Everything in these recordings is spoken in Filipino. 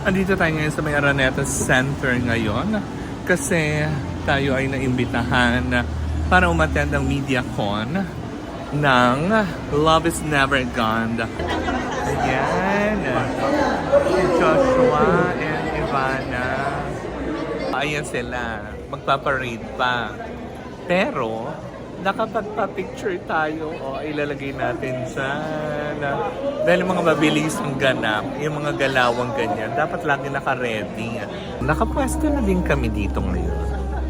Andito tayo ngayon sa may Araneta Center ngayon kasi tayo ay naimbitahan para umattend ang MediaCon ng Love is Never Gone. Ayan, si Joshua and Ivana. Ayan sila, magpaparade pa. Pero, nakapagpa-picture tayo o ilalagay natin dyan. Dahil yung mga mabilis ang ganap, yung mga galawang ganyan, dapat lagi naka-ready. Nakapwesto na din kami dito ngayon.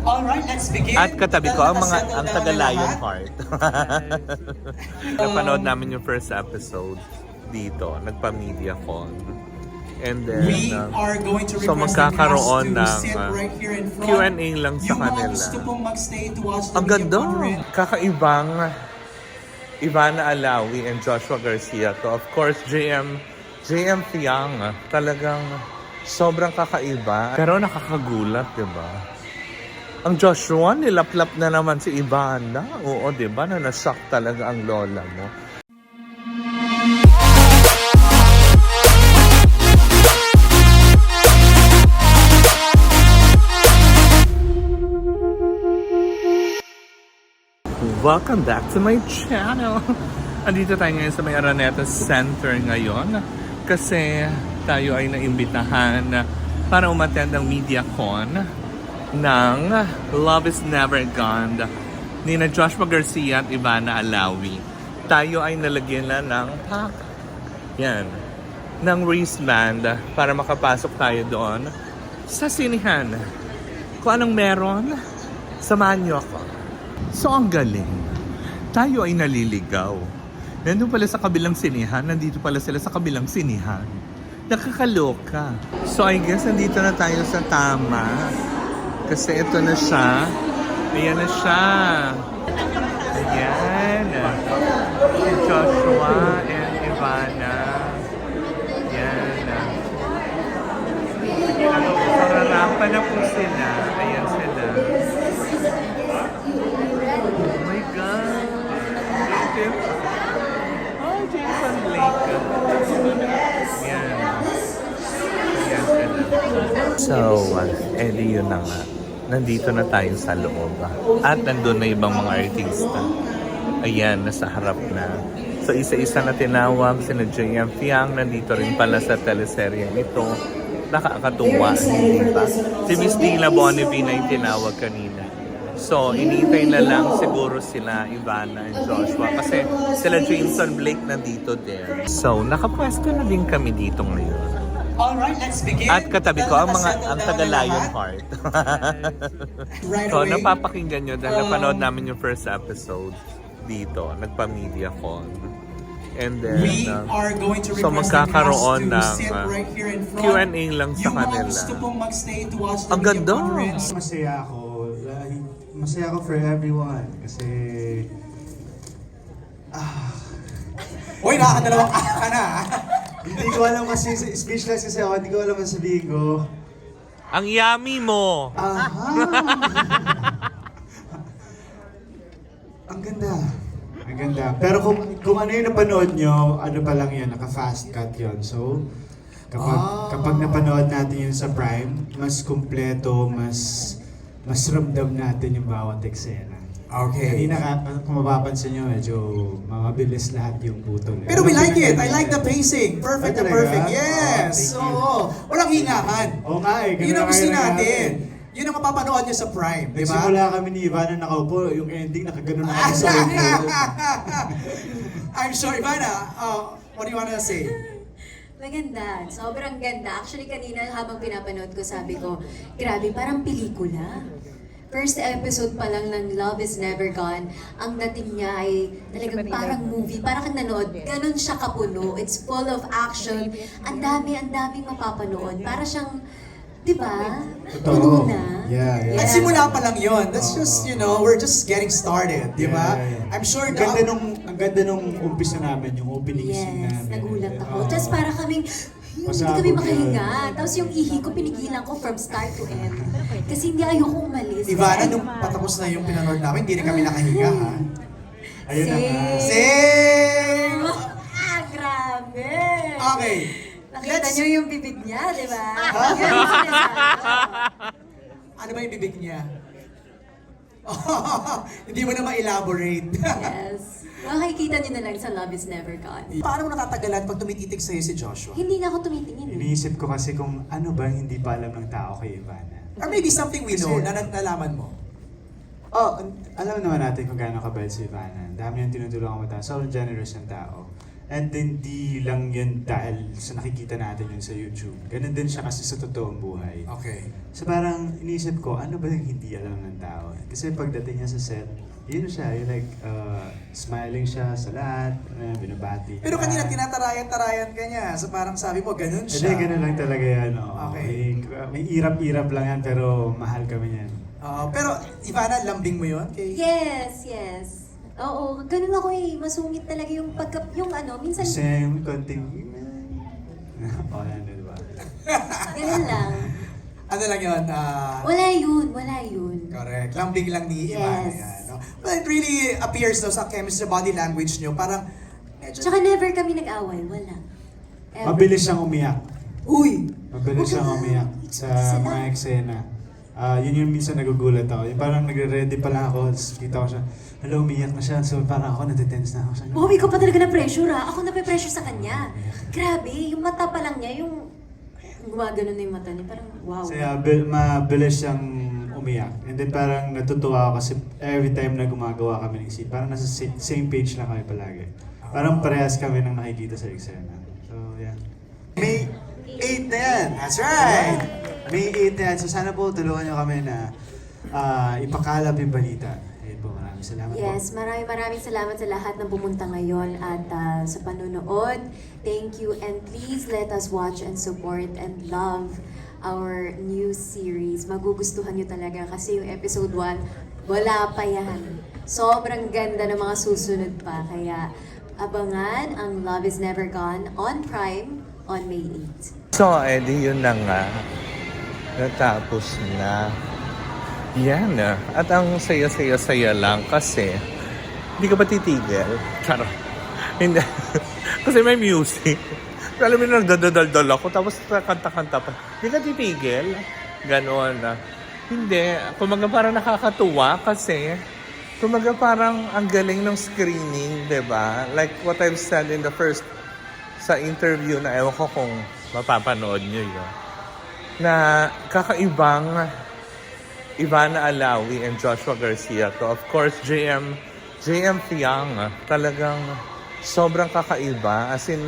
Alright, let's begin. At katabi ko ang Tagalayon part. Napanood namin yung first episode dito, nagpa-MediaCon. And then, We are going to so request the magkakaroon cast to ng sit right here in front. Q&A lang sa Yung mga kanila. gusto pong magstay to watch the Ang ganda! MediaCon. Kakaibang Ivana Alawi and Joshua Garcia to. Of course, JM Fiang. Talagang sobrang kakaiba. Pero nakakagulat, di ba? Ang Joshua, nilaplap na naman si Ivana. Oo, di ba? Na nashock talaga ang lola mo. Welcome back to my channel! Andito tayo ngayon sa may Araneta Center ngayon kasi tayo ay naimbitahan para umattend ang MediaCon ng Love is Never Gone ni na Joshua Garcia at Ivana Alawi. Tayo ay nalagyan na ng pack. Yan. Ng wristband para makapasok tayo doon sa sinihan. Kung anong meron, samahan niyo ako. So, ang galing. Tayo ay naliligaw. Nandun pala sa kabilang sinihan, nandito pala sila sa kabilang sinihan. Nakakaloka. So, I guess nandito na tayo sa tama. Kasi ito na siya. Ayan na siya. Ayan. Si Joshua and Ivana. Ayan. Sararapan na po sila. Ayan sila. Oh my God! Oh, Jason Blake. Yan. Yan sila. So, edi yun na nga. Nandito na tayo sa loob. At nandun na ibang mga artista. Ayan, nasa harap na. So, isa-isa na tinawag sina JM Fiang. Nandito rin pala sa teleseryeng ito. Nakakatuwa, hindi ba? Si Miss Dila Bonnevie na yung tinawag kanina. So, iniintay na lang siguro sila, Ivana and Joshua. Kasi sila Jason Blake nandito din. So, nakapwesto na din kami dito ngayon. Alright, let's begin. At katabi ko ang Tagalayon part. Right So, away. napapakinggan nyo dahil napanood namin yung first episode dito. Nagpa-MediaCon. And then, We are going to so request the magkakaroon cast ng to sit right here in front. Q&A lang sa Yung mga kanila. gusto pong magstay to watch the Ang ganda! MediaCon. Masaya ako. Masaya ako for everyone. Kasi... Uy, nakakadalawang ka na. Hindi ko alam kasi, speechless kasi ako, hindi ko alam ang sabihin ko. Ang yummy mo! Aha! Ang ganda. Ang ganda. Pero kung ano yung napanood nyo, ano pa lang yan, naka-fast cut yun. So, kapag napanood natin yun sa Prime, mas kumpleto, mas ramdam natin yung bawat eksena. Okay. Kung mapapansin nyo, medyo mabilis lahat yung putol. Pero we like it. I like the pacing. Perfect na Ay, talaga? perfect. Yes. Oh, thank you. Oo. Walang hingahan. Oo nga eh. ganun Yun ang na gusto kaya natin. Yun ang mapapanood nyo sa Prime, di ba? Nagsimula kami ni Ivana nakaupo, yung ending nakaganon na kami sa upo. I'm sure, Ivana, what do you want to say? Maganda. Sobrang ganda. Actually, kanina habang pinapanood ko, sabi ko, grabe, parang pelikula. First episode pa lang ng Love is Never Gone, ang dating niya ay talagang parang movie, parang kang nanood. Ganon siya kapuno. It's full of action. Ang daming mapapanood. Para siyang, di ba? Puno na. Yeah. At simula pa lang yun. That's just, we're just getting started, di ba? Yeah. I'm sure Ang ganda nung umpisa namin, yung opening scene Yes, namin. nagulat ako. Oo. Tapos para kaming, hindi Pasabog kami yun. makahinga. Tapos yung ihi ko, pinigilan ko from start to end. Kasi hindi ayoko umalis. Ivana, nung patapos na yung pinanood namin, hindi rin kami nakahiga, ha? Ayun na nga. Same! Ah, grabe! Okay. Nakita niyo yung bibig niya, di ba? Yun yung sinasabi ko. Ano ba yung bibig niya? Hindi mo na ma-elaborate. Yes. Makikita niyo na lang sa Love is Never Gone. Paano mo natatagalan pag tumititig sa'yo si Joshua? Hindi na ako tumitingin. Iniisip ko kasi kung ano ba yung hindi pa alam ng tao kay Ivana. Or maybe something we know Kasi- na nalaman mo. Oh, alam naman natin kung gaano kabait si Ivana. Dami yung tinutulungan mo tao. Sobrang generous ng tao. And hindi lang yun dahil sa nakikita natin yun sa YouTube. Ganun din siya kasi sa totoong buhay. Okay. So parang iniisip ko, ano ba yung hindi alam ng tao? Kasi pagdating niya sa set, yun siya, yung like, smiling siya sa lahat, binabati. Pero kanina tinatarayan-tarayan ka niya. So parang sabi mo, ganun Hindi, siya. ganun lang talaga yan. Oh. Okay. May irap-irap lang yan, pero mahal kami yan. Pero Ivana, lambing mo yun? Kay... Yes, yes. Oo, ganun ako eh. Masungit talaga yung yung ano, minsan Kasi yung konting... oh, yan, diba? ganun lang. Ano lang yun? Wala yun, wala yun. Correct. Lambing lang ni Ivana Yes. yan. No? But it really appears though sa chemistry, body language nyo, parang medyo... Tsaka never kami nag-away, wala. Ever. Mabilis siyang umiyak. Uy! Mabilis siyang umiyak sa mga eksena. Yun yung minsan nagugulat ako. Yung parang nagre-ready pa lang ako, tapos kita ko siya, hello, umiyak na siya. So parang ako natitense na ako siya. Oh, ikaw pa talaga na-pressure ha. Ako na-pressure sa kanya. Grabe, yung mata pa lang niya, yung gumagano na yung mata niya. Parang wow. Kasi mabilis siyang umiyak. And then parang natutuwa ako kasi every time na gumagawa kami ng scene, parang nasa same page lang kami palagi. Parang parehas kami nang nakikita sa eksena. So, yan. May 8 na yan! That's right! May 8 na yan. So sana po tulungan niyo kami na ipakalap yung balita. Ayun po, maraming salamat po. Yes, maraming salamat sa lahat ng pumunta ngayon at sa panonood. Thank you and please let us watch and support and love our new series. Magugustuhan nyo talaga kasi yung episode 1, wala pa yan. Sobrang ganda ng mga susunod pa. Kaya abangan ang Love is Never Gone on Prime on May 8. So, edi yun na nga. Natapos na. Yan na. At ang saya-saya-saya lang kasi hindi ka ba titigil? Charot. Hindi. Kasi may music. Alam mo na nagdadaldal ako tapos kanta-kanta pa. Hindi ka titigil? Ganon na. Hindi. Kumaga parang nakakatuwa kasi kumaga parang ang galing ng screening, diba? Like what I've said in the first sa interview na ewan ko kung mapapanood nyo yun. Na kakaibang Ivana Alawi and Joshua Garcia to. Of course, JM Fiang, talagang sobrang kakaiba. As in,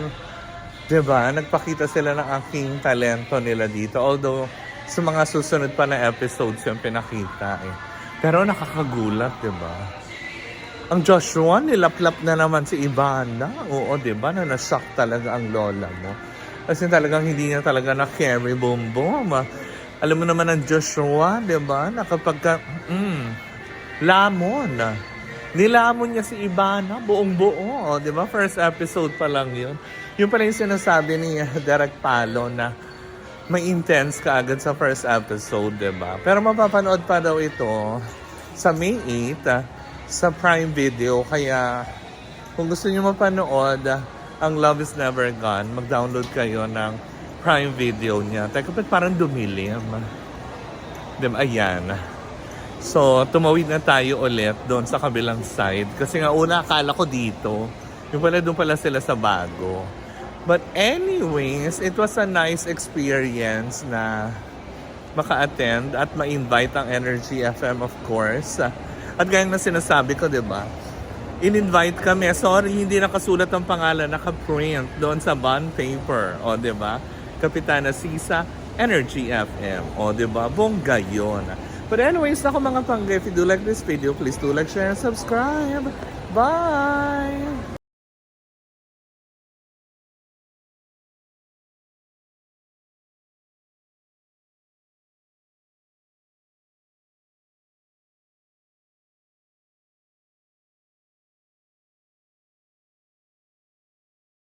diba, nagpakita sila ng aking talento nila dito. Although, sa mga susunod pa na episodes yung pinakita eh. Pero nakakagulat, diba? Ang Joshua, nilaplap na naman si Ivana. Oo, diba? Na nashock talaga ang lola mo. Kasi talagang hindi niya talaga na-carry boom. Alam mo naman ang Joshua, di ba? Na kapag lamon. Nilamon niya si Ivana, buong-buo. Di ba? First episode pa lang yun. Yung pala yung sinasabi ni Derek Palo na may intense ka agad sa first episode, di ba? Pero mapapanood pa daw ito sa May 8 sa Prime Video. Kaya kung gusto niyo mapanood ang Love is Never Gone, mag-download kayo ng Prime Video niya. Teka, ba't parang dumilim? Diba? Ayan. So, tumawid na tayo ulit doon sa kabilang side. Kasi nga una, akala ko dito. Yung pala, doon pala sila sa bago. But anyways, it was a nice experience na maka-attend at ma-invite ang Energy FM, of course. At gaya na sinasabi ko, diba? In-invite kami. Sorry, hindi nakasulat ang pangalan. Naka-print doon sa bond paper. O, diba? Kapitana Sisa, Energy FM. O, diba? Bongga yun. But anyways, ako mga pangga, if you do like this video, please do like, share, and subscribe. Bye!